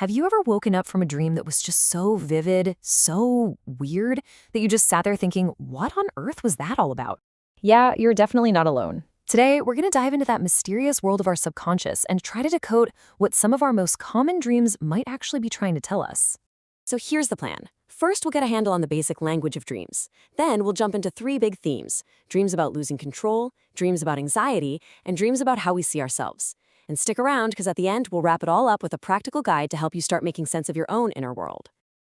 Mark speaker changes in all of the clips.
Speaker 1: Have you ever woken up from a dream that was just so vivid, so weird, that you just sat there thinking, what on earth was that all about? Yeah, you're definitely not alone. Today, we're going to dive into that mysterious world of our subconscious and try to decode what some of our most common dreams might actually be trying to tell us.
Speaker 2: So here's the plan. First, we'll get a handle on the basic language of dreams. Then we'll jump into three big themes: dreams about losing control, dreams about anxiety, and dreams about how we see ourselves. And stick around, because at the end, we'll wrap it all up with a practical guide to help you start making sense of your own inner world.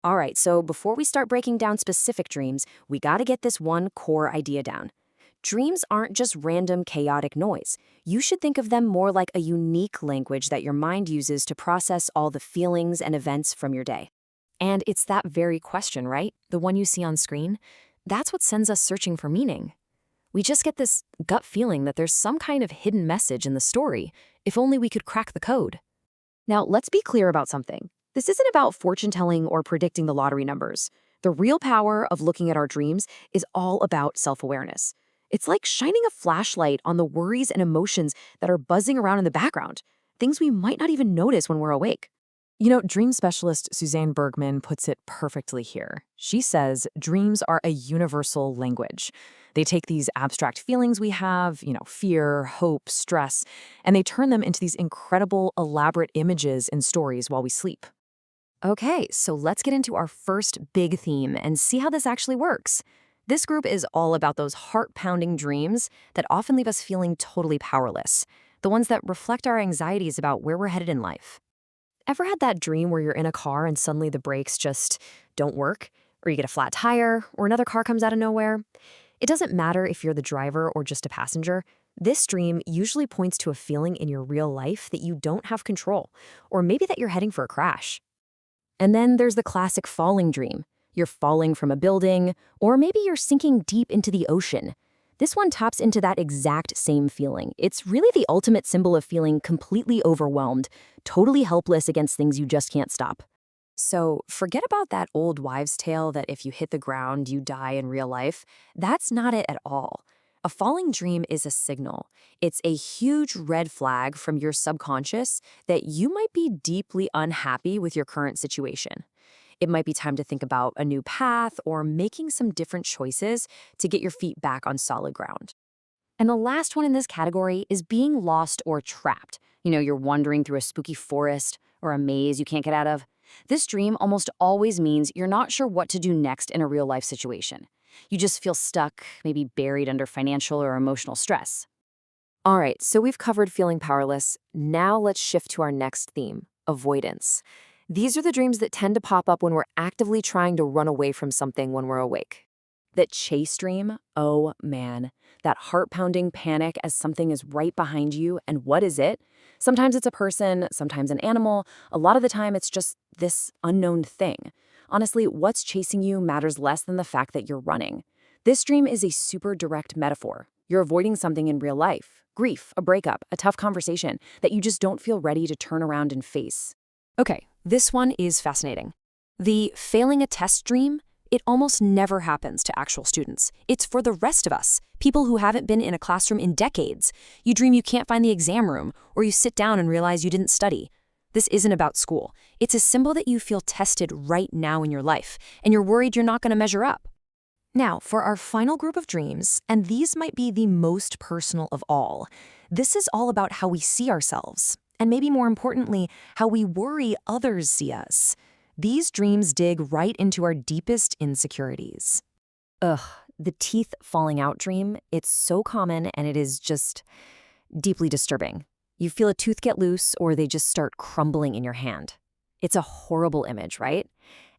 Speaker 2: All right, so before we start breaking down specific dreams, we gotta get this one core idea down. Dreams aren't just random, chaotic noise. You should think of them more like a unique language that your mind uses to process all the feelings and events from your day. And it's that very question, right? The one you see on screen? That's what sends us searching for meaning. We just get this gut feeling that there's some kind of hidden message in the story, if only we could crack the code. Now, let's be clear about something. This isn't about fortune-telling or predicting the lottery numbers. The real power of looking at our dreams is all about self-awareness. It's like shining a flashlight on the worries and emotions that are buzzing around in the background, things we might not even notice when we're awake.
Speaker 1: You know, dream specialist Suzanne Bergman puts it perfectly here. She says dreams are a universal language. They take these abstract feelings we have, fear, hope, stress, and they turn them into these incredible, elaborate images and stories while we sleep. Okay, so let's get into our first big theme and see how this actually works. This group is all about those heart-pounding dreams that often leave us feeling totally powerless, the ones that reflect our anxieties about where we're headed in life. Ever had that dream where you're in a car and suddenly the brakes just don't work? Or you get a flat tire, or another car comes out of nowhere? It doesn't matter if you're the driver or just a passenger. This dream usually points to a feeling in your real life that you don't have control, or maybe that you're heading for a crash. And then there's the classic falling dream. You're falling from a building, or maybe you're sinking deep into the ocean. This one taps into that exact same feeling. It's really the ultimate symbol of feeling completely overwhelmed, totally helpless against things you just can't stop. So forget about that old wives' tale that if you hit the ground, you die in real life. That's not it at all. A falling dream is a signal. It's a huge red flag from your subconscious that you might be deeply unhappy with your current situation. It might be time to think about a new path or making some different choices to get your feet back on solid ground. And the last one in this category is being lost or trapped. You're wandering through a spooky forest or a maze you can't get out of. This dream almost always means you're not sure what to do next in a real-life situation. You just feel stuck, maybe buried under financial or emotional stress. All right, so we've covered feeling powerless. Now let's shift to our next theme, avoidance. These are the dreams that tend to pop up when we're actively trying to run away from something when we're awake. That chase dream, oh man, that heart-pounding panic as something is right behind you, and what is it? Sometimes it's a person, sometimes an animal. A lot of the time it's just this unknown thing. Honestly, what's chasing you matters less than the fact that you're running. This dream is a super direct metaphor. You're avoiding something in real life, grief, a breakup, a tough conversation that you just don't feel ready to turn around and face. Okay, this one is fascinating. The failing a test dream, it almost never happens to actual students. It's for the rest of us, people who haven't been in a classroom in decades. You dream you can't find the exam room, or you sit down and realize you didn't study. This isn't about school. It's a symbol that you feel tested right now in your life, and you're worried you're not going to measure up. Now, for our final group of dreams, and these might be the most personal of all, this is all about how we see ourselves. And maybe more importantly, how we worry others see us. These dreams dig right into our deepest insecurities. Ugh, the teeth falling out dream, it's so common and it is just deeply disturbing. You feel a tooth get loose or they just start crumbling in your hand. It's a horrible image, right?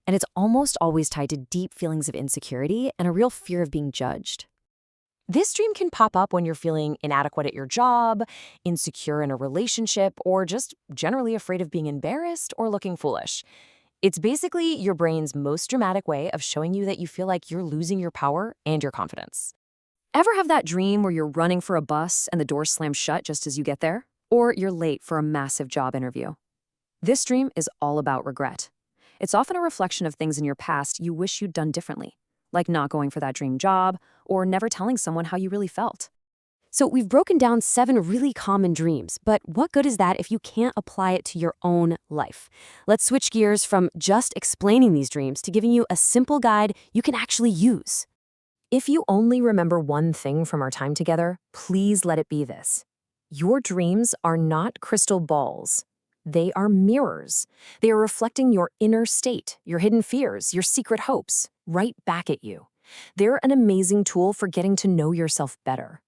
Speaker 1: And it's almost always tied to deep feelings of insecurity and a real fear of being judged. This dream can pop up when you're feeling inadequate at your job, insecure in a relationship, or just generally afraid of being embarrassed or looking foolish. It's basically your brain's most dramatic way of showing you that you feel like you're losing your power and your confidence. Ever have that dream where you're running for a bus and the door slams shut just as you get there? Or you're late for a massive job interview? This dream is all about regret. It's often a reflection of things in your past you wish you'd done differently, like not going for that dream job or never telling someone how you really felt.
Speaker 2: So we've broken down 7 really common dreams, but what good is that if you can't apply it to your own life? Let's switch gears from just explaining these dreams to giving you a simple guide you can actually use.
Speaker 1: If you only remember one thing from our time together, please let it be this. Your dreams are not crystal balls. They are mirrors. They are reflecting your inner state, your hidden fears, your secret hopes, right back at you. They're an amazing tool for getting to know yourself better.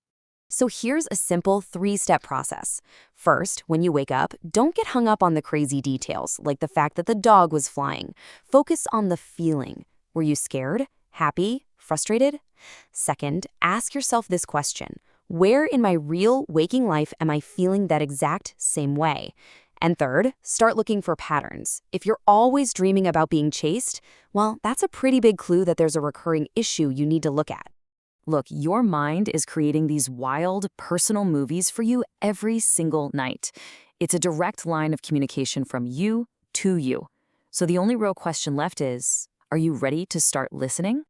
Speaker 2: So here's a simple 3-step process. First, when you wake up, don't get hung up on the crazy details, like the fact that the dog was flying. Focus on the feeling. Were you scared, happy, frustrated? Second, ask yourself this question. Where in my real waking life am I feeling that exact same way? And third, start looking for patterns. If you're always dreaming about being chased, well, that's a pretty big clue that there's a recurring issue you need to look at.
Speaker 1: Look, your mind is creating these wild, personal movies for you every single night. It's a direct line of communication from you to you. So the only real question left is, are you ready to start listening?